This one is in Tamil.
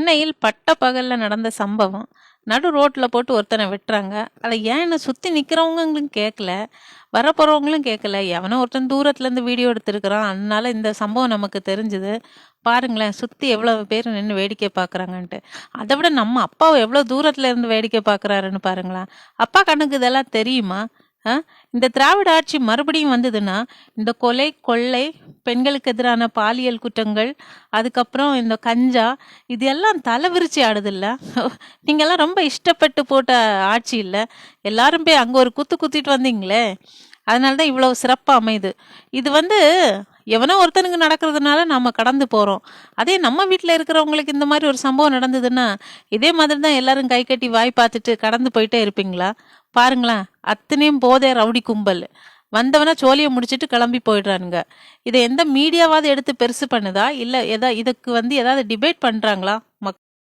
சென்னையில் பட்டப்பகல்ல நடந்த சம்பவம். நடு ரோட்ல போட்டு ஒருத்தனை வெட்டுறாங்க. அதை ஏன்னு சுத்தி நிக்கிறவங்களும் கேட்கல, வரப்போறவங்களும் கேட்கல. எவனோ ஒருத்தன் தூரத்துல இருந்து வீடியோ எடுத்திருக்கிறான். அதனால இந்த சம்பவம் நமக்கு தெரிஞ்சுது. பாருங்களேன், சுத்தி எவ்வளவு பேர் நின்று வேடிக்கை பார்க்கறாங்கன்ட்டு. அதை விட நம்ம அப்பாவை எவ்வளவு தூரத்துல இருந்து வேடிக்கை பார்க்கறாருன்னு பாருங்களேன். அப்பா கண்ணுக்கு இதெல்லாம் தெரியுமா? இந்த திராவிட ஆட்சி மறுபடியும் வந்ததுன்னா, இந்த கொலை, கொள்ளை, பெண்களுக்கு எதிரான பாலியல் குற்றங்கள், அதுக்கப்புறம் இந்த கஞ்சா, இது எல்லாம் தலைவிரிச்சு ஆடுதுல்ல. நீங்கெல்லாம் ரொம்ப இஷ்டப்பட்டு போட்ட ஆட்சி இல்ல. எல்லாரும் போய் அங்க ஒரு குத்து குத்திட்டு வந்தீங்களே, அதனால தான் இவ்வளவு சிறப்பா அமையுது. இது எவனோ ஒருத்தனுக்கு நடக்கிறதுனால நாம கடந்து போறோம். அதே நம்ம வீட்டில் இருக்கிறவங்களுக்கு இந்த மாதிரி ஒரு சம்பவம் நடந்ததுன்னா, இதே மாதிரி தான் எல்லாரும் கை கட்டி வாய் பார்த்துட்டு கடந்து போயிட்டே இருப்பீங்களா? பாருங்களேன், அத்தனையும் போதே ரவுடி கும்பல் வந்தவனா சோழியை முடிச்சிட்டு கிளம்பி போயிடுறானுங்க. இதை எந்த மீடியாவாவது எடுத்து பெருசு பண்ணுதா? இல்லை இதுக்கு ஏதாவது டிபேட் பண்றாங்களா?